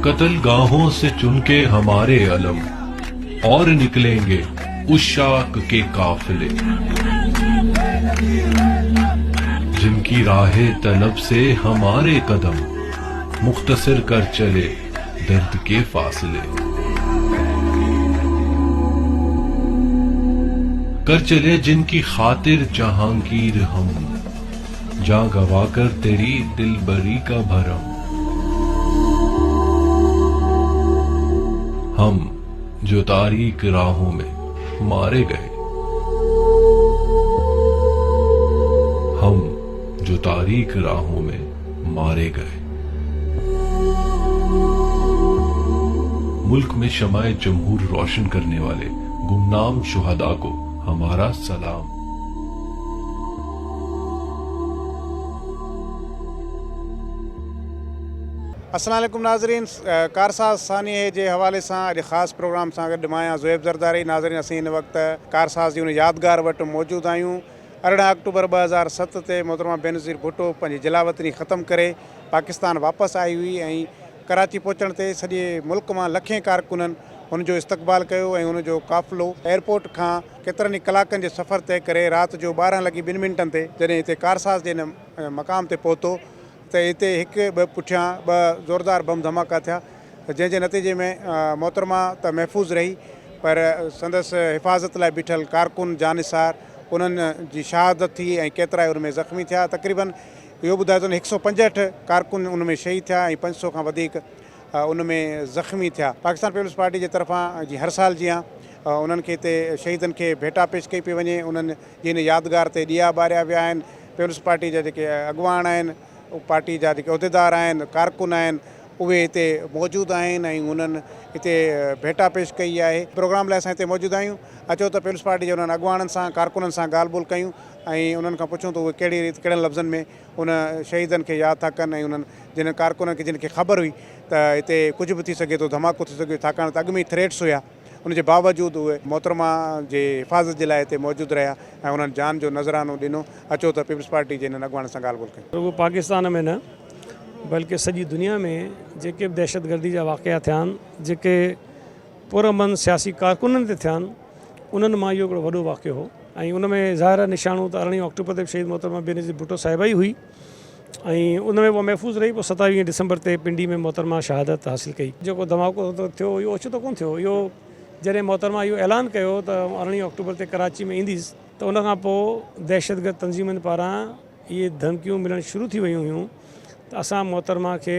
कत्ल गाहों से चुनके हमारे अलम और निकलेंगे उस शाक के काफिले, जिनकी राहे तलब से हमारे कदम मुख्तसर कर चले दर्द के फासले। कर चले जिनकी खातिर जहांगीर हम, जा गवाकर तेरी दिलबरी का भरम। हम जो तारीक राहों में मारे गए, हम जो तारीक राहों में मारे गए। मुल्क में शमाए जमहूर रोशन करने वाले गुमनाम शुहदा को हमारा सलाम। अस्सलाम वालेकुम नाज़रीन, कारसाज़ सानिए जे हवाले से अॼु ख़ासि प्रोग्राम सां गॾु मां आहियां ज़ुएब ज़रदारी। नाज़रीन, असीं हिन वक़्तु कारसाज़ जी उन यादगार वटि मौजूदु आहियूं। 18 अक्टूबर 2007 ते मोहतरमा बेनज़ीर भुट्टो पंहिंजी जलावतनी ख़त्म करे पाकिस्तान वापसि आई हुई ऐं कराची पहुचण ते सॼे मुल्क मां लखें कारकुननि हुनजो इस्तक़बाल कयो ऐं हुनजो काफ़िलो एयरपोर्ट खां केतिरनि ई कलाकनि जे सफ़र तइ करे राति जो 12:02 ते जॾहिं हिते कारसाज़ जे हिन मक़ाम ते पहुतो त हिते हिकु ॿ पुठियां ॿ ज़ोरदार बम धमाका थिया, जंहिंजे नतीजे में मोहतरमा त महफ़ूज़ रही, पर संदसि हिफ़ाज़त लाइ बीठल कारकुन जानिसार उन्हनि जी शहादत थी ऐं केतिरा ई उनमें ज़ख़्मी थिया। तक़रीबन इहो ॿुधाए थो 165 कारकुन उनमें शहीद थिया ऐं 500 खां वधीक उनमें ज़ख़्मी थिया। पाकिस्तान पीपल्स पार्टी जे तरफ़ां जी हर साल जीअं उन्हनि खे हिते शहीदनि खे भेटा पेश कई पई वञे, उन्हनि जी हिन यादगार ते ॾिया ॿारिया विया आहिनि। पीपल्स पार्टी जा जेके अॻुवान आहिनि, पार्टी जा जेके उहिदेदार आहिनि, कारकुन आहिनि, उहे हिते मौजूदु आहिनि ऐं उन्हनि हिते भेटा पेश कई आहे। प्रोग्राम लाइ असां हिते मौजूदु आहियूं। अचो त पीपल्स पार्टी जे उन्हनि अॻुवाननि सां, कारकुननि सां ॻाल्हि ॿोल कयूं ऐं उन्हनि खां पुछूं त उहे कहिड़ी रीति कहिड़नि लफ़्ज़नि में उन शहीदनि खे यादि था कनि ऐं उन्हनि जिन कारकुननि खे जिन खे ख़बर हुई त हिते कुझु बि थी सघे थो, धमाको थी सघे, छाकाणि त अॻु में ई थ्रेट्स हुया, उनजे बावजूदु उहे मोहतरमा जे हिफ़ाज़त जे लाइ हिते मौजूदु रहिया ऐं उन्हनि जान जो नज़रानो ॾिनो। अचो त पीपल्स पार्टी जे हिननि अॻुवाननि सां ॻाल्हि ॿोल कयूं। रुॻो पाकिस्तान में न बल्कि सॼी दुनिया में जेके बि दहशतगर्दी जा वाक़िया थिया आहिनि, जेके पुरअमन सियासी कारकुननि ते थिया आहिनि, उन्हनि मां इहो हिकिड़ो वॾो वाक़ियो हो ऐं उन में ज़ाहिर निशानो त 18 अक्टूबर ते शहीद मोहतरमा बेनज़ीर भुट्टो साहिबा ई हुई ऐं उन में उहा महफ़ूज़ रही। पोइ 27 दिसंबर ते पिंडी में मोहतरमा शहादत हासिलु कई। जेको धमाको थियो इहो ओचितो कोन थियो, इहो जॾहिं मोहतरमा इहो ऐलान कयो त 18 अक्टूबर ते कराची में ईंदीसि, त उनखां पोइ दहशतगर्द तंज़ीमुनि पारां इहे धमकियूं मिलणु शुरू थी वियूं हुयूं त असां मोहतरमा खे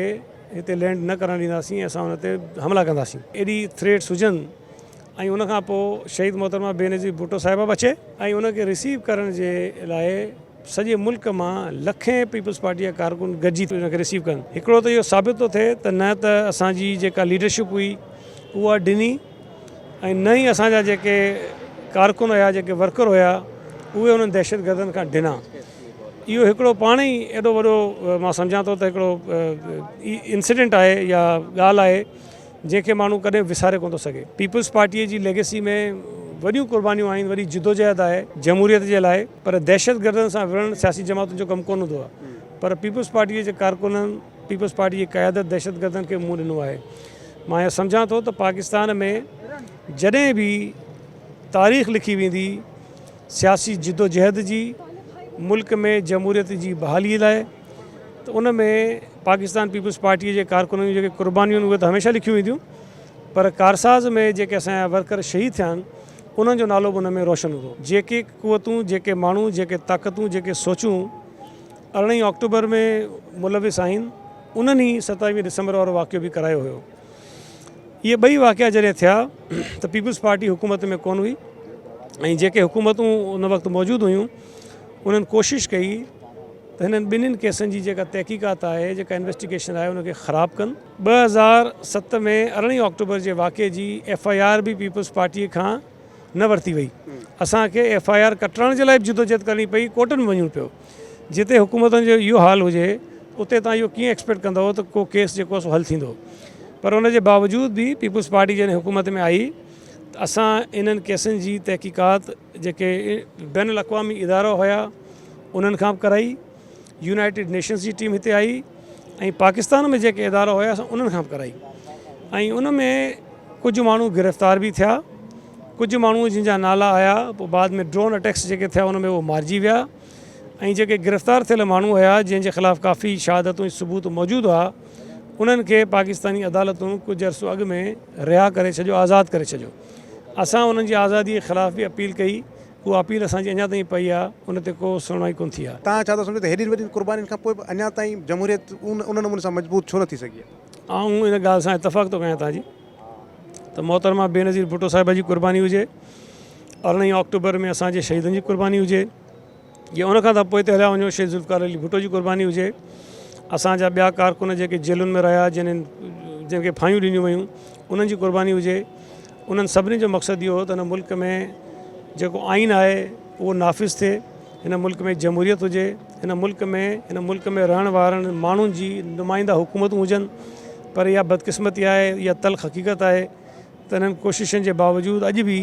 हिते लैंड न करणु ॾींदासीं, असां हुन ते हमला कंदासीं। एॾी थ्रेट्स हुजनि ऐं उनखां पोइ शहीद मोहतरमा बेनज़ीर भुट्टो साहिबा बि अचे ऐं उनखे रिसीव करण जे लाइ सॼे मुल्क मां लखें पीपल्स पार्टी जा कारकुन गॾिजी उनखे रिसीव कनि। हिकिड़ो त इहो साबित थो थिए त न त असांजी जेका लीडरशिप हुई उहा ॾिनी ऐं न ई असांजा जेके कारकुन हुया, जेके वर्कर हुया, उहे उन्हनि दहशतगर्दनि खां ॾिना। इहो हिकिड़ो पाण ई एॾो वॾो मां सम्झां थो त हिकिड़ो इंसिडेंट आहे या ॻाल्हि आहे जंहिंखे माण्हू कॾहिं विसारे कोन थो सघे। पीपल्स पार्टीअ जी लेगेसी में वॾियूं कुर्बानियूं आहिनि, वॾी जिदोजहद आहे जमहूरियत जे लाइ, पर दहशतगर्दनि सां विढ़णु सियासी जमातुनि जो कमु कोन हूंदो आहे। पर पीपल्स पार्टीअ जे कारकुननि, पीपल्स पार्टी जी क़यादत दहशतगर्दनि खे मुंहुं ॾिनो आहे। मां इहो सम्झां थो त पाकिस्तान में जॾहिं बि तारीख़ लिखी वेंदी सियासी जिदोजहद जी, मुल्क में जमहूरियत जी बहालीअ लाइ, त उन में पाकिस्तान पीपल्स पार्टीअ जे कारकुननि जूं जेके कुर्बानियूं आहिनि उहे त हमेशह लिखियूं वेंदियूं, पर कारसाज़ में जेके असांजा वर्कर शहीद थिया आहिनि उन्हनि जो नालो बि उन में रोशन हूंदो। जेके क़ुवतूं, जेके माण्हू, जेके ताक़तूं, जेके सोचूं 18 अक्टूबर में मुलविस आहिनि, उन्हनि ई 27 दिसंबर वारो वाक़ियो बि करायो हुयो। इहे ॿई वाक़िया जॾहिं थिया त पीपल्स पार्टी हुकूमत में कोन हुई ऐं जेके हुकूमतूं उन वक़्तु मौजूदु हुयूं उन्हनि कोशिशि कई त हिननि ॿिन्हिनि केसनि जी जेका तहक़ीक़ात आहे, जेका इन्वेस्टिगेशन आहे, उनखे ख़राबु कनि। 2007 में 18 अक्टूबर जे वाक़े जी FIR बि पीपल्स पार्टीअ खां न वरिती वई। असांखे FIR कटाइण जे लाइ बि जिदोजहद करणी पई, कोर्टनि में वञणो पियो। जिते हुकूमतुनि जो इहो हाल हुजे उते तव्हां इहो कीअं एक्सपेक्ट कंदव त को केस जेको आहे सो हल थींदो। पर उनजे बावजूदि बि पीपल्स पार्टी जॾहिं हुकूमत में आई त असां इन्हनि केसनि जी तहक़ीक़ात जेके बैन अल-अक़वामी इदारा हुया उन्हनि खां बि कराई। यूनाइटेड नेशंस जी टीम हिते आई ऐं पाकिस्तान में जेके इदारा हुया असां उन्हनि खां बि कराई ऐं उन में कुझु माण्हू गिरफ़्तार बि थिया, कुझु माण्हू जिन जा नाला आया पोइ बाद में ड्रोन अटैक्स जेके थिया उन में उहे मारिजी विया ऐं जेके गिरफ़्तार थियल माण्हू हुया जंहिंजे ख़िलाफ़ु काफ़ी शहादतूं ऐं सबूत मौजूदु हुआ उन्हनि खे पाकिस्तानी अदालतूं कुझु अर्सो अॻु में रिहा करे छॾियो, आज़ादु करे छॾियो। असां उन्हनि जी आज़ादीअ जे ख़िलाफ़ु बि अपील कई, उहा अपील असांजी अञा ताईं पई आहे, उन ते को सुनवाई कोन थी आहे। तव्हां छा था सम्झो त हेॾी वॾी क़ुर्बानीनि खां पोइ बि अञा ताईं जमहूरियत उन नमूने सां मज़बूत छो नथी सघे? आऊं इन ॻाल्हि सां इतफ़ाक़ थो कयां तव्हांजी त मोहतरमा बेनज़ीर भुट्टो साहिब जी क़ुर्बानी हुजे, 18 अक्टूबर में असांजे शहीदनि जी क़ुर्बानी हुजे, या उन खां पोइ ते हलिया वञो शहीद ज़ुल्फ़िकार अली भुट्टो जी क़ुर्बानी हुजे, असांजा ॿिया कारकुन जेके जेलुनि में रहिया जिनखे फायूं ॾिनियूं वयूं उन्हनि जी क़ुर्बानी हुजे। उन्हनि सभिनी जो मक़सदु इहो हो त हिन मुल्क में जेको आइन आहे उहो नाफ़िज़ थिए, हिन मुल्क में जमहूरियत हुजे, हिन मुल्क में रहण वारनि माण्हुनि जी नुमाइंदा हुकूमतूं हुजनि। पर इहा बदकिस्मती आहे, इहा तल्ख़ हक़ीक़त आहे त हिननि कोशिशुनि जे बावजूदु अॼु बि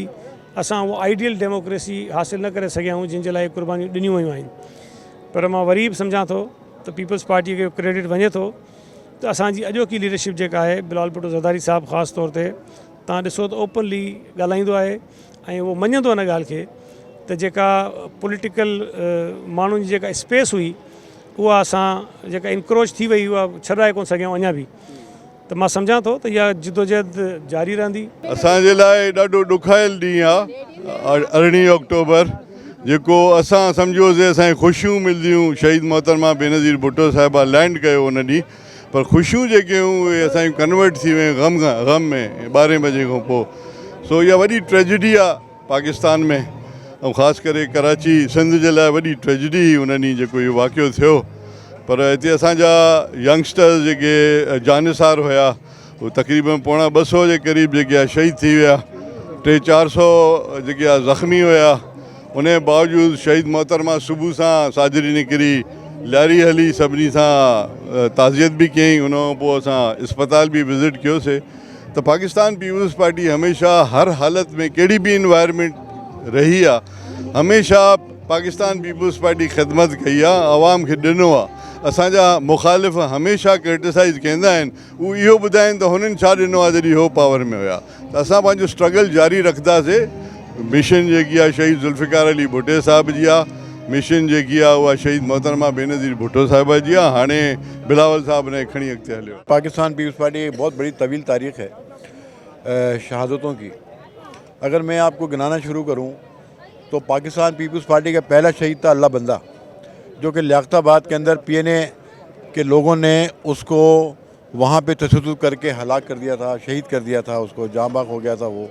असां उहो आइडियल डेमोक्रेसी हासिलु न करे सघिया आहियूं जिन जे लाइ क़ुर्बानियूं ॾिनियूं वयूं आहिनि। पर मां वरी बि सम्झां थो त पीपल्स पार्टीअ खे क्रेडिट वञे थो त असांजी अॼोकी लीडरशिप जेका आहे बिलावल भुट्टो ज़रदारी साहिबु ख़ासि तौर ते तव्हां ॾिसो त ओपनली ॻाल्हाईंदो आहे ऐं उहो मञंदो हिन ॻाल्हि खे त जेका पॉलिटिकल माण्हुनि जी जेका स्पेस हुई उहा असां जेका इनक्रोच थी वई उहा छॾाए कोन सघियऊं अञा बि। त मां सम्झां थो त इहा जिदोजहद जारी रहंदी। असांजे लाइ ॾाढो ॾुखायल ॾींहुं आहे 18 अक्टूबर, जेको असां सम्झोसीं असांखे ख़ुशियूं मिलंदियूं। शहीद मोहतरमा बेनज़ीर भुट्टो साहिबा लैंड कयो उन ॾींहुं, पर ख़ुशियूं जेके हुयूं उहे असांजी कन्वर्ट थी वियूं गम में 12 बजे खां पोइ। सो इहा वॾी ट्रेजिडी आहे पाकिस्तान में, ऐं ख़ासि करे कराची सिंध जे लाइ वॾी ट्रेजिडी हुई उन ॾींहुं जेको इहो वाक़ियो थियो। पर हिते असांजा यंगस्टर्स जेके जानिसार हुया उहे तक़रीबन 250 जे क़रीब जेके आहे शहीद थी विया, 300-400 जेके आहे ज़ख़्मी हुया। उन जे बावजूदि शहीद मोहतरमा सुबुह सां साजरी निकिरी, लारी हली, सभिनी सां ताज़ियत बि कयईं, उन खां पोइ असां इस्पताल बि विज़िट कयोसीं। त पाकिस्तान पीपुल्स पार्टी हमेशह हर हालत में कहिड़ी बि इन्वायरमेंट रही आहे, हमेशह पाकिस्तान पीपुल्स पार्टी ख़िदमत कई आहे, आवाम खे ॾिनो आहे। असांजा मुखालिफ़ हमेशह क्रिटिसाइज़ कंदा आहिनि, उहे इहो ॿुधाइनि त हुननि छा ॾिनो आहे जॾहिं उहो पावर में हुया। त असां पंहिंजो स्ट्रगल जारी रखंदासीं। मिशन जेकी आहे शहीद ज़ुल्फ़िकार अली भुट्टे साहिब जी आहे, मिशन जेकी आहे उहा शहीद मोहतरमा बेनज़ीर भुट्टो साहिबा जी आहे। हाणे बिलावल साहब ने खणी अॻिते हलियो। पाकिस्तान पीपुल्स पार्टी एक बहुत बड़ी तवील तारीख़ है शहादतों की। अगर मैं आपको गिनाना शुरू करूं तो पाकिस्तान पीपुल्स पार्टी का पहला शहीद था अल्लाह बंदा, जो कि लियाकताबाद के अंदर पीएनए के लोगों ने उसको वहाँ पे तशद्दुद करके हलाक कर दिया था, शहीद कर दिया था, उसको जाँ बाग हो गया था वो।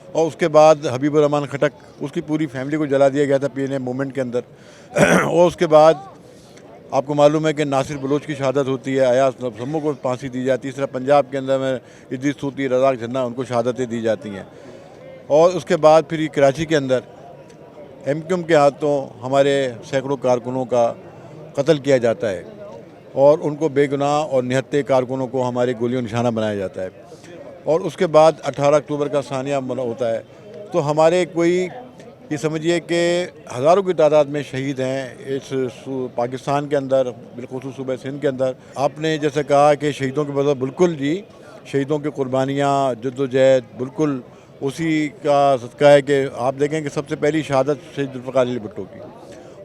और उसके बाद हबीबुर रहमान खटक, उसकी पूरी फैमिली को जला दिया गया था पीएनए मूवमेंट के अंदर। और उसके बाद आपको मालूम है कि नासिर बलोच की शहादत होती है, अयाज नब्समो को फांसी दी जाती है। इस तरह पंजाब के अंदर में इद्रीस सूती, रज़ाक झन्ना, उनको शहादतें दी जाती हैं। और उसके बाद फिर कराची के अंदर एमक्यूएम के हाथों हमारे सैकड़ों कारकुनों का कत्ल किया जाता है और उनको बेगुनाह और निहत्ते कारकुनों को हमारे गोलियों निशाना बनाया जाता है। और उसके बाद 18 अक्टूबर का सानिया होता है। तो हमारे कोई ये समझिए कि हज़ारों की तादाद में शहीद हैं इस पाकिस्तान के अंदर, बिलखुसूस सूबे सिंध के अंदर। आपने जैसे कहा कि शहीदों के मतलब बिल्कुल जी, शहीदों की कुर्बानियाँ, जद्दोजहद बिल्कुल उसी का सदका है कि आप देखें कि सबसे पहली शहादत शहीद ज़ुल्फ़िकार अली भुट्टो की,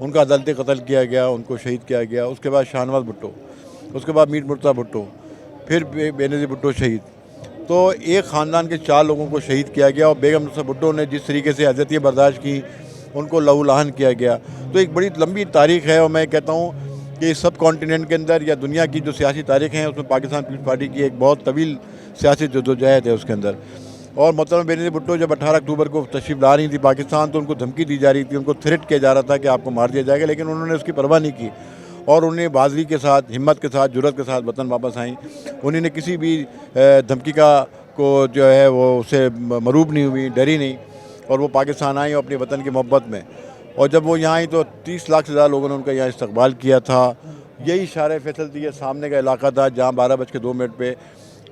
उनका अदालती कत्ल किया गया, उनको शहीद किया गया। उसके बाद शाहनवाज भुट्टो, उसके बाद मीर मुर्तज़ा भुट्टो, फिर बेनज़ीर भुट्टो शहीद। तो एक ख़ानदान के 4 लोगों को शहीद किया गया। और बेगम नुसरत भुट्टो ने जिस तरीके से अज़ियतें बर्दाश्त की, उनको लहूलुहान किया गया। तो एक बड़ी लंबी तारीख़ है। और मैं कहता हूँ कि सब कॉन्टिनेंट के अंदर या दुनिया की जो सियासी तारीख़ हैं उसमें पाकिस्तान पीपुल्स पार्टी की एक बहुत तवील सियासी जद्दोजहद है उसके अंदर। और मोहतरमा बेनज़ीर भुट्टो जब 18 अक्टूबर को तशरीफ़ ला रही थी पाकिस्तान, तो उनको धमकी दी जा रही थी, उनको थ्रेट किया जा रहा था कि आपको मार दिया जाएगा, लेकिन उन्होंने उसकी परवाह नहीं की और उन्हें बहादुरी के साथ, हिम्मत के साथ, जुर्रत के साथ वतन वापस आई। उन्होंने किसी भी धमकी को जो है वो उससे मरूब नहीं हुई, डरी नहीं, और वो पाकिस्तान आई अपने वतन की मोहब्बत में। और जब वो यहाँ आई तो 30 लाख से ज़्यादा लोगों ने उनका यहाँ इस्तकबाल किया था। यही शारे फैसल थी, ये सामने का इलाका था जहाँ 12:02 पर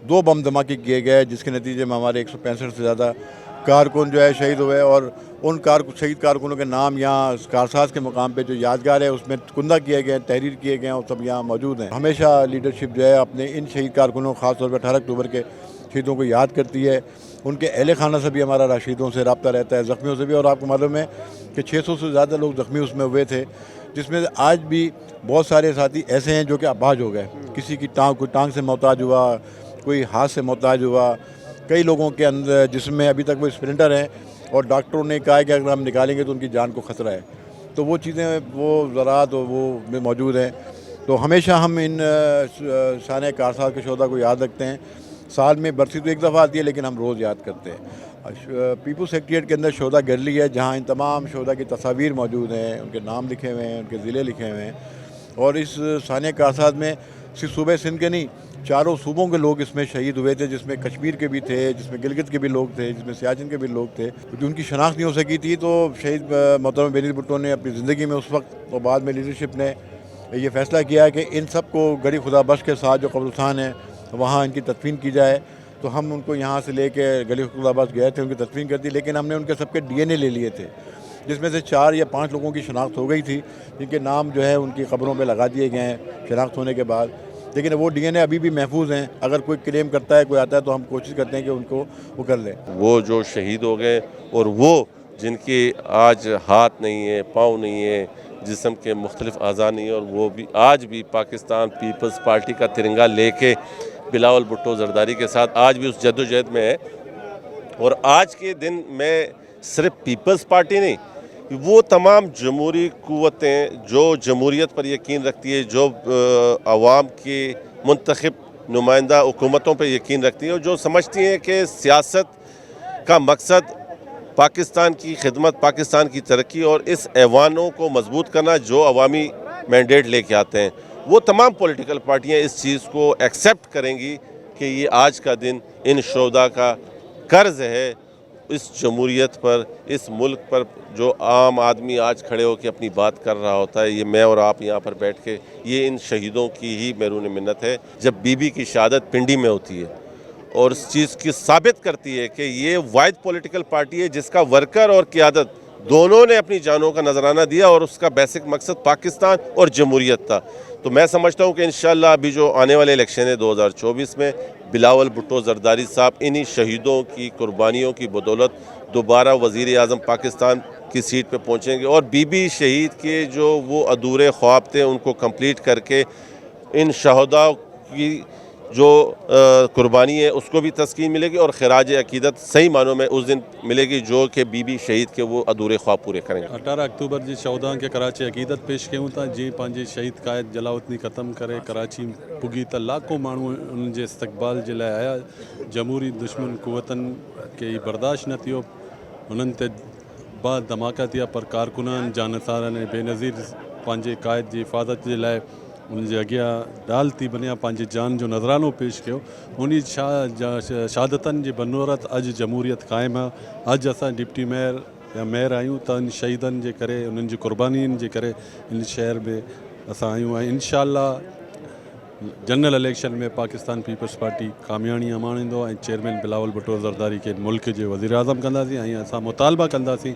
2 बम धमाके किए गए, जिसके नतीजे में हमारे 165 से ज़्यादा कारकुन जो है शहीद हुए और उन शहीद कारकुनों के नाम यहाँ कारसाज के मुकाम पे जो यादगार है उसमें कुंदा किए गए, तहरीर किए गए और सब यहाँ मौजूद हैं। हमेशा लीडरशिप जो है अपने इन शहीद कारकुनों ख़ासतौर पर 18 अक्टूबर के शहीदों को याद करती है। उनके अहल खाना से भी हमारा राशिदों से रब्ता रहता है, ज़ख्मियों से भी। और आपको मालूम है कि 600 से ज़्यादा लोग ज़ख्मी उसमें हुए थे, जिसमें आज भी बहुत सारे साथी ऐसे हैं जो कि अपाहज हो गए। किसी की कोई टांग से मोहताज हुआ, कोई हाथ से मोहताज हुआ, कई लोगों के अंदर जिसमें अभी तक वो स्प्रिंटर हैं और डॉक्टरों ने कहा है कि अगर हम निकालेंगे तो उनकी जान को ख़तरा है। तो वो चीज़ें, वो ज़रात वो में मौजूद हैं। तो हमेशा हम इन शान कारसाज के शोधा को याद रखते हैं। साल में बरसी तो एक दफ़ा आती है, लेकिन हम रोज़ याद करते हैं। पीपल सेक्रेटेरिएट के अंदर शोधा गैलरी है, जहाँ इन तमाम शोधा की तस्वीर मौजूद हैं, उनके नाम लिखे हुए हैं, उनके ज़िले लिखे हुए हैं। और इस शान कारसाज में सिर्फ सूबे सिंध के नहीं, चारों सूबों के लोग इसमें शहीद हुए थे, जिसमें कश्मीर के भी थे, जिसमें गिलगित के भी लोग थे, जिसमें सियाचिन के भी लोग थे। जो उनकी शनाख्त नहीं हो सकी थी, तो शहीद मोहतरम बेनज़ीर भुट्टो ने अपनी ज़िंदगी में उस वक्त और बाद में लीडरशिप ने ये फ़ैसला किया है कि इन सब को गड़ी खुदा बख्श के साथ जो कब्रिस्तान है वहाँ इनकी तदफीन की जाए। तो हम उनको यहाँ से लेके गली खुदा बख्श गए थे, उनकी तदफीन कर दी, लेकिन हमने उनके सबके DNA ले लिए थे, जिसमें से 4 या 5 लोगों की शनाख्त हो गई थी, जिनके नाम जो है उनकी क़ब्रों पे लगा दिए गए हैं शनाख्त होने के बाद। लेकिन वो DNA अभी भी महफूज हैं। अगर कोई क्लेम करता है, कोई आता है, तो हम कोशिश करते हैं कि उनको वो कर लें। वो जो शहीद हो गए और वो जिनके आज हाथ नहीं है, पाँव नहीं है, जिस्म के मुख्तलिफ अज़ा नहीं है, और वो भी आज भी पाकिस्तान पीपल्स पार्टी का तिरंगा लेके बिलावल भुट्टो ज़रदारी के साथ आज भी उस जद्दोजहद में है। और आज के दिन में सिर्फ पीपल्स पार्टी नहीं, वो तमाम जमहूरी क़ुव्वतें जो जमहूरियत पर यकीन रखती है, जो अवाम की मुंतखब नुमाइंदा हुकूमतों पर यकीन रखती हैं, और जो समझती हैं कि सियासत का मकसद पाकिस्तान की खिदमत, पाकिस्तान की तरक्की और इस ऐवानों को मजबूत करना जो अवामी मैंडेट लेके आते हैं, वो तमाम पॉलिटिकल पार्टियां इस चीज़ को एक्सेप्ट करेंगी कि ये आज का दिन इन शोधा का कर्ज है इस जमहूरियत पर, इस मुल्क पर। जो आम आदमी आज खड़े होकर अपनी बात कर रहा होता है, ये मैं और आप यहाँ पर बैठ के, ये इन शहीदों की ही मैरून मिन्नत है। जब बीबी की शहादत पिंडी में होती है और इस चीज़ की साबित करती है कि ये वाहिद पॉलिटिकल पार्टी है जिसका वर्कर और क़ियादत दोनों ने अपनी जानों का नजराना दिया और उसका बेसिक मकसद पाकिस्तान और जमहूरियत था। तो मैं समझता हूँ कि इंशाअल्लाह अभी जो आने वाले इलेक्शन है 2024 में बिलावल भुट्टो ज़रदारी साहब इन्हीं शहीदों की कुर्बानियों की बदौलत दोबारा वज़ीर आज़म पाकिस्तान की सीट पे पहुँचेंगे और बीबी शहीद के जो वो अधूरे ख्वाब थे उनको कंप्लीट करके इन शहदा की जो कुर्बानी है उसको भी तस्कीन मिलेगी और खराज अकीदत सही मानों में उस दिन मिलेगी जो कि बीबी शहीद के वो अधूरे ख्वाब पूरे करेंगे। 18 अक्टूबर जी शौदा के कराची अकीदत पेश कयूं था जी पंहिंजे शहीद कायद जलाउद्दीन ख़त्म करे कराची पुगी त लाखों माण्हू उन जे इस्तक़बाल जे लाइ आया। जमहूरी दुश्मन क़ुव्वतनि खे बर्दाश्त न थियो, उन्हनि ते बाद धमाका थिया, पर कारकुननि जानसारनि ऐं बेनज़ीर पंहिंजे कायद जी हिफ़ाज़त जे लाइ उनजे अॻियां डाल थी बनिया पंहिंजी जान जो नज़रानो पेश कयो। उन शहादतनि जी बनोरत अॼु जमहूरियत क़ाइमु आहे। अॼु असां डिप्टी मेयर या मेयर आहियूं त इन शहीदनि जे करे, उन्हनि जी कुर्बानीनि जे करे इन शहर में असां आहियूं ऐं इंशाअल्लाह जनरल इलेक्शन में पाकिस्तान पीपल्स पार्टी कामयाबी अमाणींदो ऐं चेयरमैन बिलावल भुट्टो ज़रदारी के मुल्क जे वज़ीर आज़म कंदासीं ऐं असां मुतालबा कंदासीं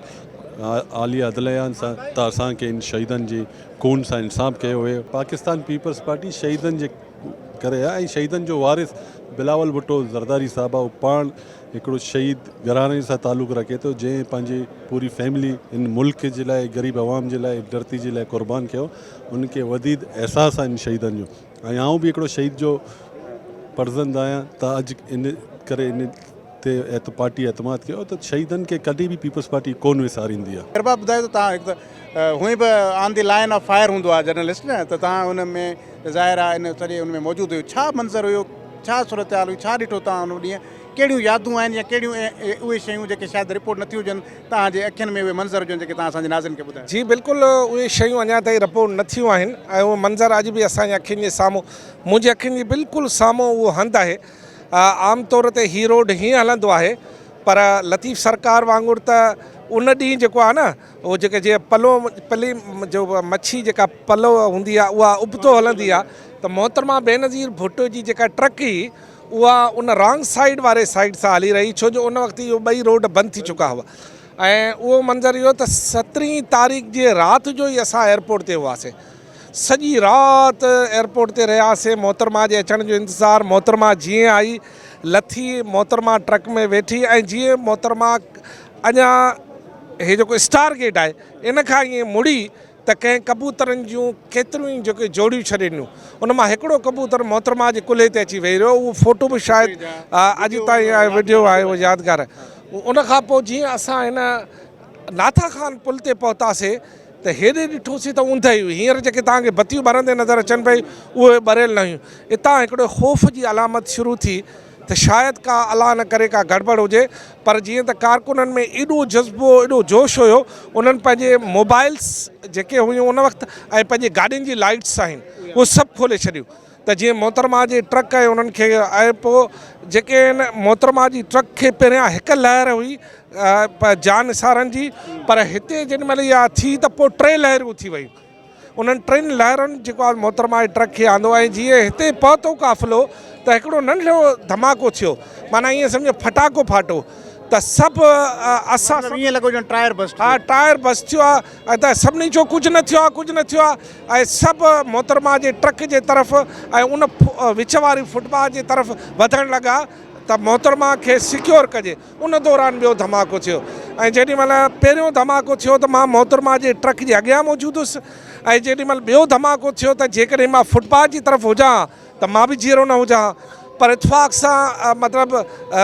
आलिया अदलयान सां त असांखे इन शहीदनि जी खून सां इंसाफ़ कयो हुए। पाकिस्तान पीपल्स पार्टी शहीदनि जे करे आहे ऐं शहीदनि जो वारिस बिलावल भुट्टो ज़रदारी साहब आहे। पाण हिकिड़ो शहीद घराने सां ताल्लुक़ु रखे थो जंहिं पंहिंजी पूरी फैमिली इन मुल्क जे लाइ, ग़रीब आवाम जे लाइ, धरती जे लाइ क़ुर्बान कयो। उनखे वधीक अहसासु आहे इन शहीदनि जो ऐं आउं बि हिकिड़ो शहीद जो परज़ंद आहियां त अॼु इन करे इन ते पार्टी एतमाद कयो त शहीदनि खे कॾहिं बि पीपल्स पार्टी कोन विसारींदी आहे। गरबा ॿुधायो त तव्हां हिकु त हुई बि on the line of fire हूंदो आहे जर्नलिस्ट न, त तव्हां हुन में ज़ाहिर आहे इन सॼे हुन में मौजूदु हुयो। छा मंज़र हुयो, छा सूरत हाल हुई, छा ॾिठो तव्हां हुन ॾींहुं? कहिड़ियूं यादूं आहिनि या कहिड़ियूं उहे शयूं जेके शायदि रिपोर्ट नथियूं हुजनि तव्हांजे अखियुनि में, उहे मंज़र हुजनि जेके तव्हां असांजे नाज़िरनि खे ॿुधायो? जी बिल्कुलु, उहे शयूं अञा ताईं रिपोर्ट न थियूं आहिनि ऐं उहो मंज़र अॼु बि असांजे अखियुनि जे साम्हूं, मुंहिंजे अखियुनि जे बिल्कुलु साम्हूं उहो हंधु आहे। आम तौर ते ही रोड हीअं हलंदो आहे, पर लतीफ़ सरकार वांगुरु त उन ॾींहुं जेको आहे न, उहो जेके जीअं पली जो मच्छी जेका पलो हूंदी आहे उहा उबतो हलंदी आहे, त मोहतरमा बेनज़ीर भुट्टो जी जेका ट्रक हुई उहा उन रॉन्ग साइड वारे साइड सां हली रही, छो जो उन वक़्तु इहो ॿई रोड बंदि थी चुका हुआ। ऐं उहो मंज़र इहो त 17 तारीख़ जे राति जो ई असां एयरपोर्ट ते हुआसीं, सॼी राति एयरपोर्ट ते रहियासीं, मोहतरमा जे अचण जो इंतज़ारु। मोहतरमा जीअं आई लथी, मोहतरमा ट्रक में वेठी, ऐं जीअं मोहतरमा अञा हे जेको स्टार गेट आहे इन खां ईअं मुड़ी त कंहिं कबूतरनि जूं केतिरियूं ई जेके जोड़ियूं छॾे ॾिनियूं, उन मां हिकिड़ो कबूतर मोहतरमा जे कुल्हे ते अची वेही रहियो। उहो फ़ोटो बि शायदि अॼु ताईं आहे, वीडियो आहे, उहो यादगार आहे। उन खां पोइ जीअं असां हिन नाथा खान पुल ते पहुतासीं त हेॾे ॾिठोसीं त ऊंध ई हुई, हींअर जेके तव्हांखे बतियूं ॿरंदे नज़र अचनि पई उहे ॿरियल न हुयूं। हितां हिकिड़ो ख़ौफ़ जी अलामत शुरू थी त शायदि का अलाह न करे का गड़बड़ हुजे, पर जीअं त कारकुननि में एॾो जज़्बो, एॾो जोश हुयो, उन्हनि पंहिंजे मोबाइल्स जेके हुयूं उन वक़्तु ऐं पंहिंजे गाॾियुनि जी लाइट्स आहिनि उहे सभु खोले छॾियूं त जीअं मोहतरमा जे ट्रक आहे उन्हनि खे ऐं पोइ जेके आहिनि मोहतरमा जी ट्रक खे पहिरियां हिकु लहर हुई जान निसारनि जी, पर हिते जेॾीमहिल इहा थी त पोइ 3 लहरियूं थी वियूं। उन्हनि 3 लहरुनि जेको आहे मोहतरमा जे ट्रक खे आंदो, ऐं जीअं हिते पहुतो काफ़िलो त हिकिड़ो नंढो धमाको थियो, माना ईअं सम्झो फटाको फाटो त सभु असां ईअं लॻो ॼण टायर बस्ट। हा, टायर बस्ट थियो आहे ऐं त सभिनी चयो कुझु न थियो आहे, कुझु न थियो आहे, ऐं सभु मोहतरमा जे ट्रक जे तरफ़ ऐं उन विच वारी फुटपाथ जे तरफ़ वधणु लॻा त मोहतरमा खे सिक्योर कजे। उन दौरान ॿियो धमाको थियो, ऐं जेॾीमहिल पहिरियों धमाको थियो त मां मोहतरमा जे ट्रक जे अॻियां मौजूदु हुउसि, ऐं जेॾीमहिल ॿियो धमाको थियो त जेकॾहिं मां फुटपाथ जी तरफ़ हुजां त मां बि जीअरो न हुजां, पर इतफ़ाक़ सां मतिलबु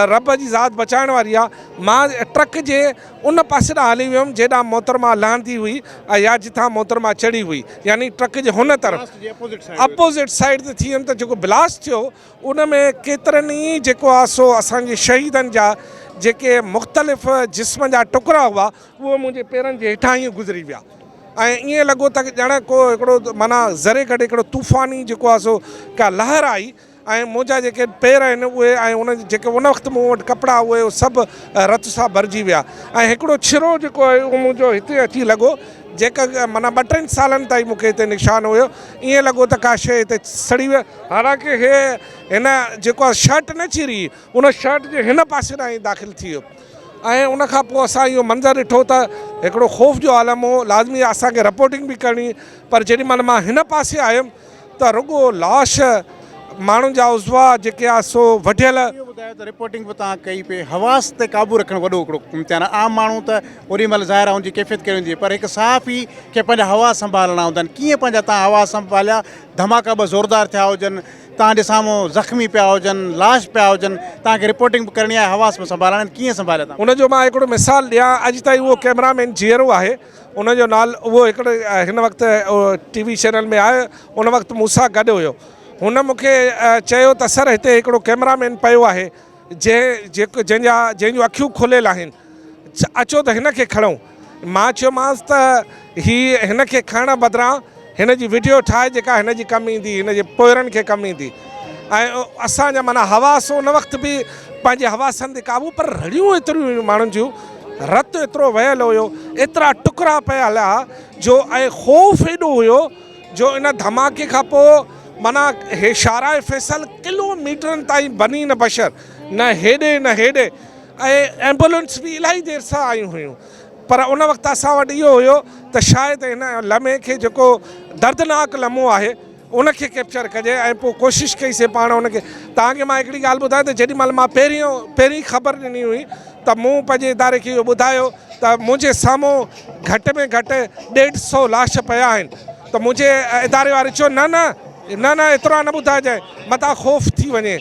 रब जी ज़ात बचाइण वारी आहे, मां ट्रक जे उन पासे ॾांहुं हली वियुमि जेॾां मोहतरमा लहंदी हुई ऐं या जिथां मोहतरमा चढ़ी हुई, यानी ट्रक जे हुन तरफ़ अपोज़िट साइड ते थी वियुमि त जेको ब्लास्ट थियो उन में केतिरनि ई जेको आहे सो असांजे शहीदनि जा जेके मुख़्तलिफ़ जिस्म जा टुकड़ा हुआ उहे मुंहिंजे पेरनि जे हेठां ई गुज़री विया। ऐं ईअं लॻो त ॼण को हिकिड़ो माना ज़रे गॾु हिकिड़ो तूफ़ानी जेको आहे सो का लहर आई, ऐं मुंहिंजा जेके पेर आहिनि उहे ऐं उन जेके उन वक़्तु मूं वटि कपिड़ा उहे सभु रत सां भरिजी विया, ऐं हिकिड़ो छिरो जेको आहे उहो मुंहिंजो हिते अची लॻो, जेका माना 2-3 सालनि ताईं मूंखे हिते निशान हुयो। ईअं लॻो त का शइ हिते सड़ी वई, हालांकि हे हिन जेको आहे शर्ट न चिरी, उन शर्ट जे हिन पासे ॾांहुं दाख़िल थी वियो। ऐं उन खां पोइ असां इहो मंज़र ॾिठो त हिकिड़ो ख़ौफ़ जो आलम हो, लाज़मी असांखे रिपोर्टिंग बि करणी, पर जेॾीमहिल मां हिन पासे आयुमि त रुॻो लाश माण्हुनि जा उज़वा जेके आहे सो वढियल। इहो ॿुधायो त रिपोर्टिंग बि तव्हां कई पे, हवास ते क़ाबू रखणु वॾो हिकिड़ो इम्तिहान आहे। आम माण्हू त ओॾीमहिल ज़ाहिर आहे उनजी कैफ़ियत कहिड़ी हूंदी आहे, पर हिकु सहाफ़ी खे पंहिंजा हवास संभालणा हूंदा आहिनि। कीअं पंहिंजा तव्हां हवास संभालिया? धमाका ॿ ज़ोरदार थिया हुजनि, तव्हांजे साम्हूं ज़ख़्मी पिया हुजनि, लाश पिया हुजनि, तव्हांखे रिपोर्टिंग बि करणी आहे, हवास में संभालणा आहिनि, कीअं संभालिया तव्हां? उनजो मां हिकिड़ो मिसाल ॾियां, अॼु ताईं उहो कैमरामैन जीअरो आहे, उनजो नालो उहो हिकिड़े हिन वक़्तु TV चैनल में आहे, उन वक़्तु मूंसां गॾु हुयो। हुन मूंखे चयो त सर हिते हिकिड़ो कैमरामैन पियो आहे जंहिंजूं अखियूं खुलियल आहिनि, अचो त हिन खे खणूं। मां चयोमांसि त हिन खे खणण बदिरां हिन जी वीडियो ठाहे जेका हिन जी कमु ईंदी, हिन जे पोरनि खे कमु ईंदी। ऐं असांजा माना हवास उन वक़्तु बि पंहिंजे हवासनि ते क़ाबू, पर रड़ियूं एतिरियूं हुयूं माण्हुनि जूं, रतु एतिरो वहियल हुयो, एतिरा टुकड़ा पिया हलिया जो, ऐं ख़ौफ़ एॾो हुयो जो इन धमाके खां पोइ माना हे शाराए फैसल किलोमीटरनि ताईं बनी न बशर, न हेॾे न हेॾे, ऐं एम्बुलेंस बि इलाही देरि सां आयूं हुयूं। पर उन वक़्तु असां वटि इहो हुयो त शायदि हिन लम्हे खे जेको दर्दनाक लम्हो आहे उनखे कैप्चर कजे, ऐं पोइ कोशिशि कईसीं पाण उनखे। तव्हांखे मां हिकिड़ी ॻाल्हि ॿुधायां त जेॾीमहिल मां पहिरीं ख़बर ॾिनी हुई त मूं पंहिंजे इदारे खे इहो ॿुधायो त मुंहिंजे साम्हूं घटि में घटि 150 लाश पिया आहिनि, त मुंहिंजे इदारे वारे चयो न न न न एतिरा न ॿुधाइजांइ, मथां ख़ौफ़ थी वञे।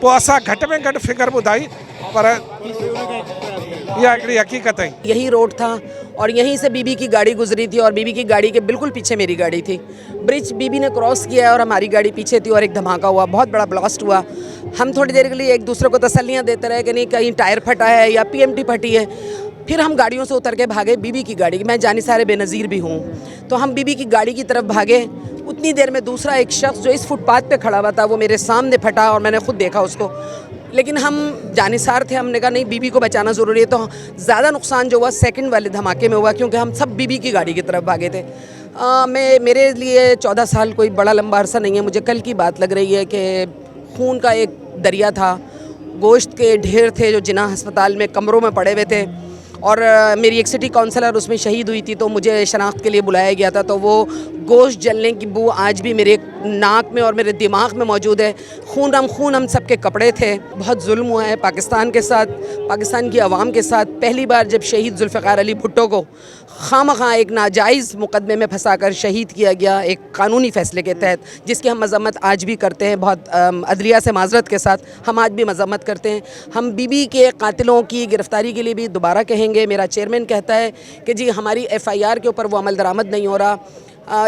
पोइ असां घटि में घटि फिगर ॿुधाई, पर यह एक हकीकत है। यही रोड था और यहीं से बीबी की गाड़ी गुजरी थी और बीबी की गाड़ी के बिल्कुल पीछे मेरी गाड़ी थी। ब्रिज बीबी ने क्रॉस किया और हमारी गाड़ी पीछे थी और एक धमाका हुआ, बहुत बड़ा ब्लास्ट हुआ। हम थोड़ी देर के लिए एक दूसरे को तसल्लियाँ देते रहे कि नहीं कहीं टायर फटा है या PMT फटी है। फिर हम गाड़ियों से उतर के भागे बीबी की गाड़ी, मैं जानिसारे बेनज़ीर भी हूँ, तो हम बीबी की गाड़ी की तरफ भागे। उतनी देर में दूसरा एक शख्स जो इस फुटपाथ पे खड़ा हुआ था वो मेरे सामने फटा और मैंने खुद देखा उसको, लेकिन हम जानिसार थे, हमने कहा नहीं बीबी को बचाना ज़रूरी है। तो ज़्यादा नुकसान जो हुआ सेकंड वाले धमाके में हुआ, क्योंकि हम सब बीबी की गाड़ी की तरफ भागे थे। मेरे लिए 14 साल कोई बड़ा लंबा अरसा नहीं है। मुझे कल की बात लग रही है कि खून का एक दरिया था, गोश्त के ढेर थे जो जिन्ना अस्पताल में कमरों में पड़े हुए थे। और मेरी एक सिटी काउंसलर उसमें शहीद हुई थी, तो मुझे शनाख्त के लिए बुलाया गया था। तो वो गोश्त जलने की बू आज भी मेरे नाक में और मेरे दिमाग में मौजूद है। खून हम सबके कपड़े थे। बहुत जुल्म हुआ है पाकिस्तान के साथ, पाकिस्तान की आवाम के साथ। पहली बार जब शहीद जुल्फ़िकार अली भुट्टो को खामखा एक नाजायज़ मुकदमे में फंसाकर शहीद किया गया एक कानूनी फ़ैसले के तहत, जिसकी हम मज़म्मत आज भी करते हैं, बहुत अदलिया से माज़रत के साथ हम आज भी मज़म्मत करते हैं। हम बीबी के कातिलों की गिरफ़्तारी के लिए भी दोबारा कहेंगे। मेरा चेयरमैन कहता है कि जी हमारी FIR के ऊपर वो अमल दरामद नहीं हो रहा,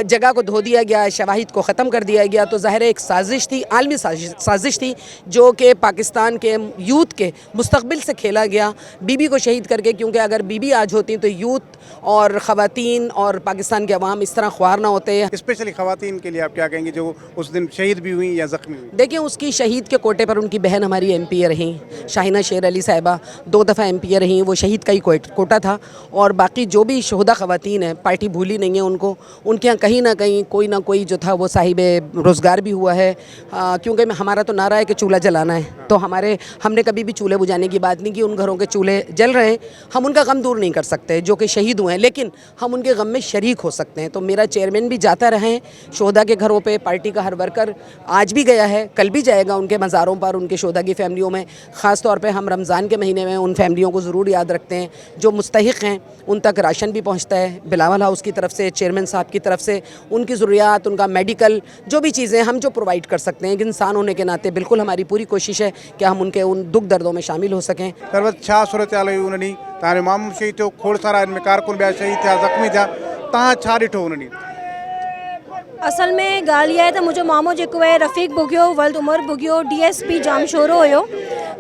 जगह को धो दिया गया, शवाहिद को ख़त्म कर दिया गया। तो ज़ाहिर है एक साजिश थी, आलमी साजिश थी, जो कि पाकिस्तान के यूथ के मुस्तक़बिल से खेला गया बीबी को शहीद करके। क्योंकि अगर बीबी आज होती तो यूथ और ख़वातीन और पाकिस्तान के अवाम इस तरह ख्वार ना होते हैं। स्पेशली ख़वातीन के लिए आप क्या कहेंगे जो उस दिन शहीद भी हुई या ज़ख्मी हुई? देखिए, उसकी शहीद के कोटे पर उनकी बहन हमारी MP रहीं, शाहिना शेर अली साहिबा 2 दफ़ा MP रहीं, वो शहीद का ही कोटा था। और बाकी जो भी शोहदा ख़वातीन हैं, पार्टी भूली नहीं है उनको। उनके यहाँ कहीं ना कहीं कोई ना कोई जो था वो साहिब रोज़गार भी हुआ है। क्योंकि हमारा तो नारा है कि चूल्हा जलाना है, तो हमने कभी भी चूल्हे बुझाने की बात नहीं की। उन घरों के चूल्हे जल रहे हैं, हम उनका गम दूर नहीं कर सकते जो कि शहीद हुए हैं, लेकिन हम उनके गम में शरीक हो सकते हैं। तो मेरा चेयरमैन भी जाता रहे शोहदा के घरों पे, पार्टी का हर वर्कर आज भी गया है, कल भी जाएगा उनके मज़ारों पर, उनके शोहदा की फैमिलियों में। ख़ास तौर पे हम रमज़ान के महीने में उन फैमिलियों को ज़रूर याद रखते हैं जो मुस्तहिक़ हैं। उन तक राशन भी पहुँचता है बिलावल हाउस की तरफ से, चेयरमैन साहब की तरफ से। उनकी ज़रूरियात, उनका मेडिकल, जो भी चीज़ें हम जो प्रोवाइड कर सकते हैं, इंसान होने के नाते बिल्कुल हमारी पूरी कोशिश है कि हम उनके उन दुख दर्दों में शामिल हो सकें। सर्वत छा सूरत हाल हुई उन ॾींहुं? तव्हांजो मामू शहीद थियो, खोड़ सारा इनमें कारकुन ॿिया शहीद थिया, ज़ख्मी थिया, तव्हां छा ॾिठो उन ॾींहुं? असल में ॻाल्हि इहा आहे त मुंहिंजो मामो जेको आहे रफ़ीक भुगियो, वल्द उमर भुगियो, DSP जामशोरो हुयो।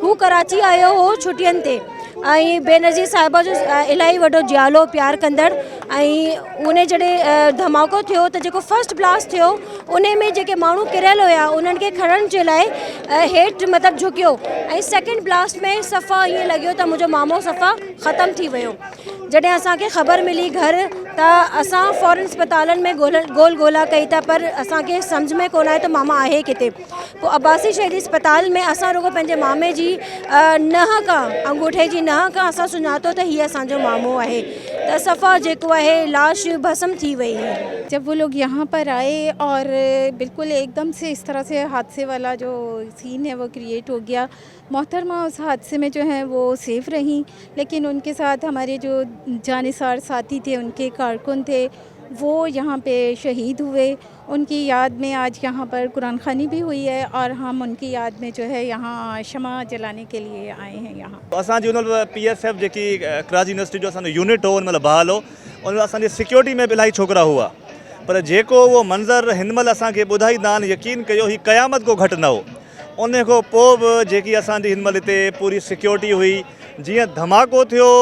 हू कराची आयो हो छुटियुनि ते, ऐं बेनज़ीर साहिबा जो इलाही वॾो जियालो प्यार कंदड़। ऐं उन जॾहिं धमाको थियो त जेको फर्स्ट ब्लास्ट थियो उन में जेके माण्हू किरियल हुया उन्हनि खे खणण जे लाइ हेठि मतिलबु झुकियो, ऐं सेकेंड ब्लास्ट में सफ़ा ईअं लॻियो त मुंहिंजो मामो सफ़ा ख़तमु थी वियो। जॾहिं असांखे ख़बर मिली घर, त असां फ़ौरन अस्पतालनि में ॻोल्हा कई था, पर असांखे सम्झ में कोन आहे त मामा आहे किथे। पोइ अब्बासी शहीदी अस्पताल में असां रुगो पंहिंजे मामे जी नह खां, अंगूठे जी नह खां असां सुञातो त हीअ असांजो मामो आहे। त सफ़ा जेको आहे लाश भस्म थी वई है। जब वो लोग यहाँ पर आए और बिल्कुल एकदम से इस तरह से हादसे वाला जो सीन है वो क्रिएट हो गया। मोहतरमा उस हादसे में जो है वो सेफ रहीं, लेकिन उनके साथ हमारे जो जानिसार साथी थे, उनके कारकुन थे, वो यहाँ पे शहीद हुए। उनकी याद में आज यहाँ पर कुरान खानी भी हुई है और हम उनकी याद में जो है यहाँ शमा जलाने के लिए आए हैं। यहाँ असांजी उन PSF जेकी कराची यूनिवर्सिटी जो असांजो यूनिट हो, उन महिल बहाल हो, उन असांजी सिक्योरिटी में बि इलाही छोकिरा हुआ, पर जेको उहो मंज़र हिन महिल असांखे ॿुधाईंदा आहिनि, यकीन कयो ही क़यामत को घटि न हो। उन खां पोइ बि जेकी असांजी हिन महिल हिते पूरी सिक्योरिटी हुई, जीअं धमाको थियो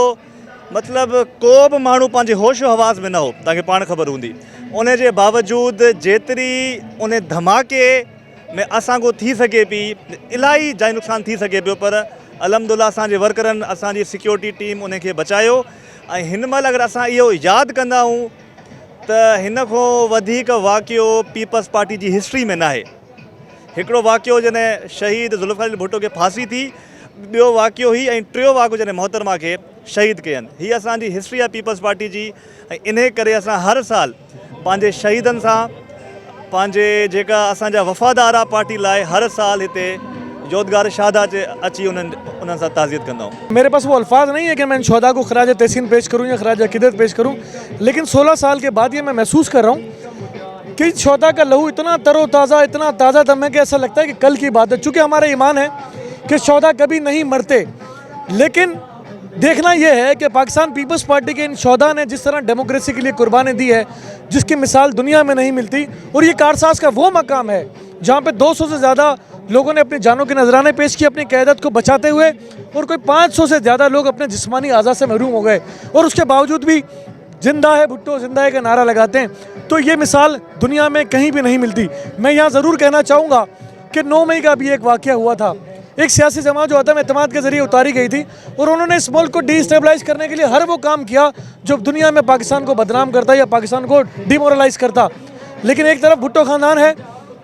मतिलबु को बि माण्हू पंहिंजे होशो हवास में न हो, तव्हांखे पाण ख़बर हूंदी। उन जे बावजूदि जेतिरी उन धमाके में असांखो थी सघे पई, इलाही जान नुक़सान थी सघे पियो, पर अलहमदुलिल्लाह असांजे वर्करनि, असांजी सिक्योरिटी टीम उन खे बचायो। ऐं हिन महिल अगरि असां इहो यादि कंदा आहियूं त हिन खां वधीक वाक़ियो पीपल्स पार्टी जी हिस्ट्री में न आहे। हिकिड़ो वाक़ियो जॾहिं शहीद ज़ुल्फ़िकार अली भुट्टो खे फांसी थी, ॿियो वाक़ियो ही, ऐं टियों वाक़ियो जॾहिं मोहतरमा खे शहीद कयनि। हीअ असांजी हिस्ट्री आहे पीपल्स पार्टी जी, ऐं इन करे असां हर साल पंहिंजे शहीदनि सां, पंहिंजे जेका असांजा वफ़ादार आहे पार्टी लाइ, हर साल हिते यादगार शहादा अची उन्हनि सां ताज़ियत कंदा आहियूं। मेरे पास वो अल्फाज नहीं है कि मैं इन शोहदा को खराज तहसीन पेश करूँ या खराज अकीदत पेश करूँ, लेकिन 16 साल के बाद ये मैं महसूस कर रहा हूँ कि शोहदा का लहू इतना तरोताज़ा, इतना ताज़ा दम है कि ऐसा लगता है कि कल की बात है। चूँकि हमारा ईमान है कि शोहदा कभी नहीं मरते, लेकिन देखना यह है कि पाकिस्तान पीपल्स पार्टी के इन शोहदा ने जिस तरह डेमोक्रेसी के लिए कुर्बानी दी है, जिसकी मिसाल दुनिया में नहीं मिलती। और ये कारसाज का वो मकाम है जहाँ पे 200 से ज़्यादा लोगों ने अपनी जानों के नजराने पेश किए अपनी क़यादत को बचाते हुए, और कोई 500 से ज़्यादा लोग अपने जिस्मानी आज़ा से महरूम हो गए, और उसके बावजूद भी जिंदा है भुट्टो, जिंदा है का नारा लगाते हैं। तो ये मिसाल दुनिया में कहीं भी नहीं मिलती। मैं यहाँ ज़रूर कहना चाहूँगा कि 9 मई का भी एक वाक़या हुआ था। एक सियासी जमात जो अदम एतमाद के ज़रिए उतारी गई थी, और उन्होंने इस मुल्क को डिस्टेबलाइज करने के लिए हर वो काम किया जो दुनिया में पाकिस्तान को बदनाम करता या पाकिस्तान को डिमोरलाइज करता। लेकिन एक तरफ भुट्टो ख़ानदान है,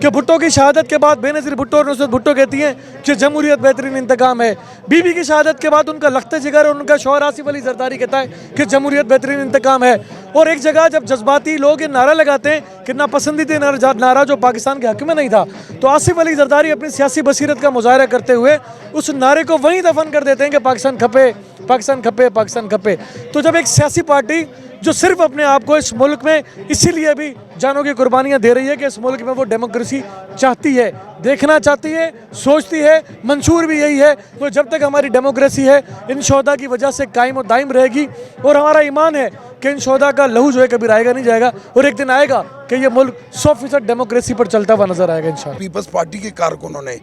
कि भुट्टो की शहादत के बाद बेनज़ीर भुट्टो और नुसरत भुट्टो कहती हैं कि जमहूरियत बेहतरीन इंतकाम है। बीबी की शहादत के बाद उनका लख्त जिगर और उनका शौहर आसिफ अली जरदारी कहता है कि जमहूरियत बेहतरीन इंतकाम है। और एक जगह जब जज्बाती लोग ये नारा लगाते हैं कि नापसंदीदा नारा जो पाकिस्तान के हक़ में नहीं था, तो आसिफ अली जरदारी अपनी सियासी बसीरत का मुजाहरा करते हुए उस नारे को वहीं दफन कर देते हैं कि पाकिस्तान खपे, पाकिस्तान खपे, पाकिस्तान खपे। तो जब एक सियासी पार्टी जो सिर्फ अपने आप को इस मुल्क में इसीलिए भी जानों की कुर्बानियाँ दे रही है कि इस मुल्क में वो डेमोक्रेसी चाहती है, देखना चाहती है, सोचती है, मंशूर भी यही है, तो जब तक हमारी डेमोक्रेसी है इन शोहदा की वजह से कायम और दायम रहेगी। और हमारा ईमान है कि इन शोहदा का लहू जो है कभी आएगा नहीं जाएगा और एक दिन आएगा कि ये मुल्क 100% डेमोक्रेसी पर चलता हुआ नजर आएगा इंशाअल्लाह। पीपल्स पार्टी के कारकुनों ने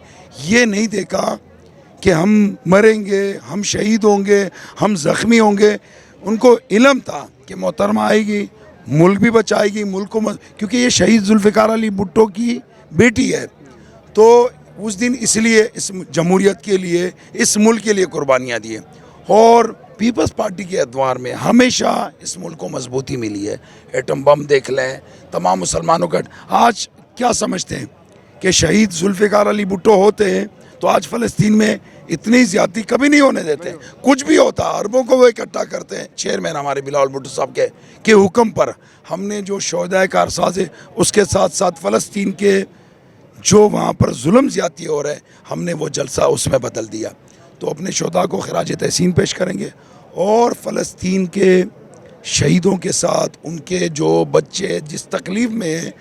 ये नहीं देखा कि हम मरेंगे, हम शहीद होंगे, हम ज़ख्मी होंगे। उनको इल्म था कि मोहतरमा आएगी, मुल्क भी बचाएगी, मुल्क को क्योंकि ये शहीद जुल्फ़िकार अली भुट्टो की बेटी है, तो उस दिन इसलिए इस जमहूरियत के लिए, इस मुल्क के लिए कुर्बानियाँ दिए। और पीपल्स पार्टी के अदवार में हमेशा इस मुल्क को मजबूती मिली है। एटम बम देख लें, तमाम मुसलमानों का आज क्या समझते हैं कि शहीद जुल्फ़िकार अली भुट्टो होते हैं तो आज फ़लस्तीन में इतनी ज़्यादती कभी नहीं होने देते। कुछ भी होता अरबों को वो इकट्ठा करते हैं। चेयरमैन हमारे बिलावल भुट्टो साहब के हुक्म पर हमने जो शोहदाए कारसाज़ है उसके साथ साथ फ़लस्तीन के जो वहाँ पर जुल्म ज़्यादती हो रहे हैं हमने वो जलसा उसमें बदल दिया। तो अपने शोहदा को खराज तहसीन पेश करेंगे और फ़लस्तीन के शहीदों के साथ उनके जो बच्चे जिस तकलीफ़ में हैं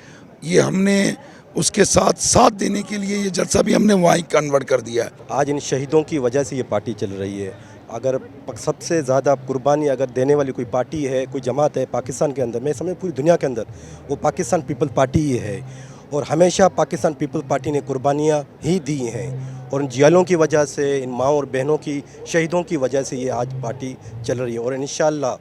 ये हमने उसके साथ साथ देने के लिए ये जलसा भी हमने वहीं कन्वर्ट कर दिया है। आज इन शहीदों की वजह से ये पार्टी चल रही है। अगर सबसे ज़्यादा कुर्बानी अगर देने वाली कोई पार्टी है, कोई जमात है पाकिस्तान के अंदर, मैं समझ पूरी दुनिया के अंदर, वो पाकिस्तान पीपल पार्टी ही है। और हमेशा पाकिस्तान पीपल पार्टी ने कुर्बानियाँ ही दी हैं और इन जियालों की वजह से, इन माँ और बहनों की, शहीदों की वजह से ये आज पार्टी चल रही है। और इंशाअल्लाह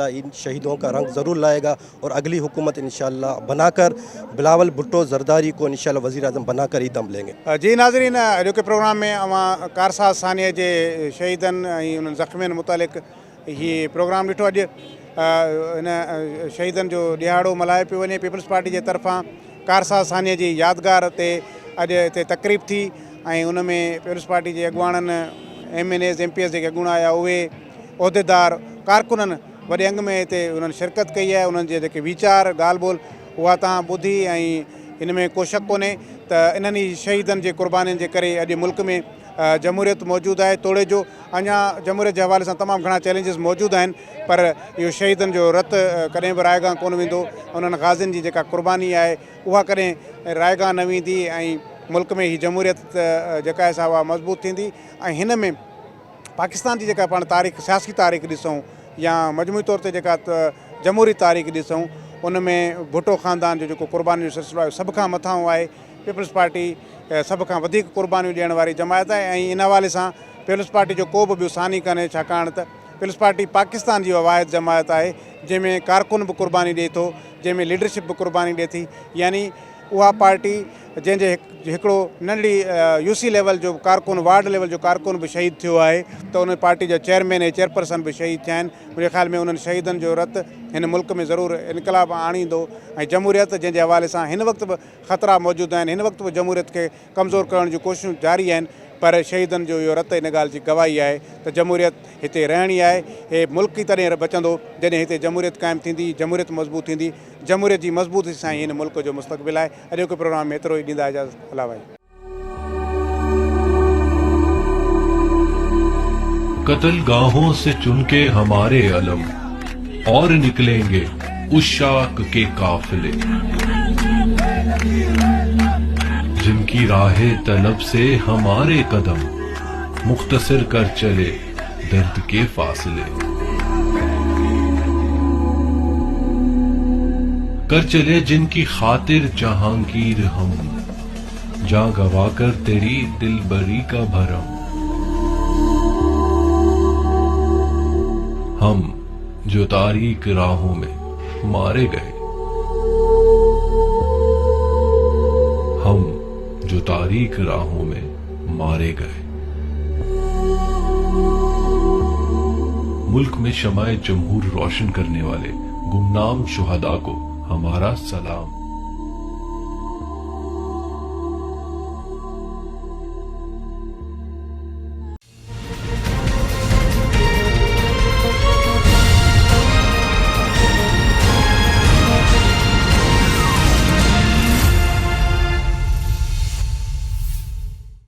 इन शहीदों का रंग ज़रूर लाएगा और अगली हुकूमत इंशाअल्लाह बनाकर बिलावल भुट्टो जरदारी को इंशाअल्लाह वज़ीर आज़म बनाकर ही दम लेंगे। जी नाज़रीन, अॼु के प्रोग्राम में अवां कारसाज़ सानिया जे शहीदनि ऐं उन्हनि ज़ख़्मियुनि मुतालिक़ हीअ प्रोग्राम ॾिठो। अॼु इन शहीदनि जो ॾिहाड़ो मल्हायो पियो वञे। पीपल्स पार्टी जे तरफ़ां कारसाज़ सानिया जी यादगार ते अॼु हिते तक़रीब थी ऐं उन में पीपल्स पार्टी जे अॻुवाणनि, MNAs MPs जेके अॻूणा आया उहे, उहिदेदार, कारकुननि वॾे अंग में हिते उन्हनि शिरकत कई आहे। उन्हनि जे जेके वीचार, ॻाल्हि ॿोल उहा तव्हां ॿुधी ऐं इन में को शक कोन्हे त इन्हनि ई शहीदनि जे कुर्बानीनि जे करे अॼु मुल्क में जमहूरियत मौजूदु आहे। तोड़े जो अञा जमहूरियत जे हवाले सां तमामु घणा चैलेंजिस मौजूदु आहिनि, पर इहो शहीदनि जो रतु कॾहिं बि रायगां कोन वेंदो। उन्हनि गाज़ियुनि जी जेका कुर्बानी आहे उहा कॾहिं रायगां न वेंदी ऐं मुल्क में ही जमहूरियत जेका आहे सा उहा मज़बूत थींदी। ऐं हिन में पाकिस्तान जी जेका पाण तारीख़, सियासी तारीख़ ॾिसूं या मजमूई तौर ते जेका जमहूरी तारीख़ ॾिसूं, उन में भुट्टो ख़ानदान जो जेको कुर्बानी जो सिलसिलो आहे सभ खां मथां आहे। पीपल्स पार्टी सभ खां वधीक कुर्बानियूं ॾियण वारी जमायत आहे ऐं इन हवाले सां पीपल्स पार्टी जो को बि ॿियो सानी कान्हे, छाकाणि त पीपल्स पार्टी पाकिस्तान जी वाहिद जमायत आहे जंहिंमें कारकुन बि कुर्बानी ॾिए थो, जंहिंमें लीडरशिप बि कुर्बानी ॾिए थी। यानी उहा पार्टी जंहिंजे हिकिड़ो नंढड़ी UC लेवल जो कारकुन, वार्ड लेवल जो कारकुन बि शहीद थियो आहे, त उन पार्टी जा चेयरमैन ऐं चेयरपर्सन बि शहीद थिया आहिनि। मुंहिंजे ख़्याल में उन्हनि शहीदनि जो रतु हिन मुल्क में ज़रूरु इनकलाब आणींदो ऐं जमहूरियत जंहिंजे हवाले सां हिन वक़्तु बि ख़तरा मौजूदु आहिनि, हिन वक़्तु बि जमहूरियत खे कमज़ोर करण जूं कोशिशूं जारी आहिनि, पर शहीदनि जो इहो रतु इन ॻाल्हि जी गवाही आहे त जमहूरियत हिते रहणी आहे। हे मुल्क ई तॾहिं बचंदो जॾहिं हिते जमहूरियत क़ाइमु थींदी, जमहूरियत मज़बूत थींदी। जमहूरियत जी मज़बूती सां हिन मुल्क जो मुस्तक़बिल आहे। अॼु के प्रोग्राम में एतिरो ई ॾींदा इजाज़त। अला भाई। कत्ल गाहों से चुन के हमारे अलम और निकलेंगे उस शाख के काफिले, जिनकी राहे तलब से हमारे कदम मुख्तसर कर चले दर्द के फासले, कर चले जिनकी खातिर जहांगीर हम, जा गवाकर तेरी दिलबरी का भरम, हम जो तारीक राहों में मारे गए, हम जो तारीक राहों में मारे गए। मुल्क में शमाए जमहूर रोशन करने वाले गुमनाम शुहदा को हमारा सलाम।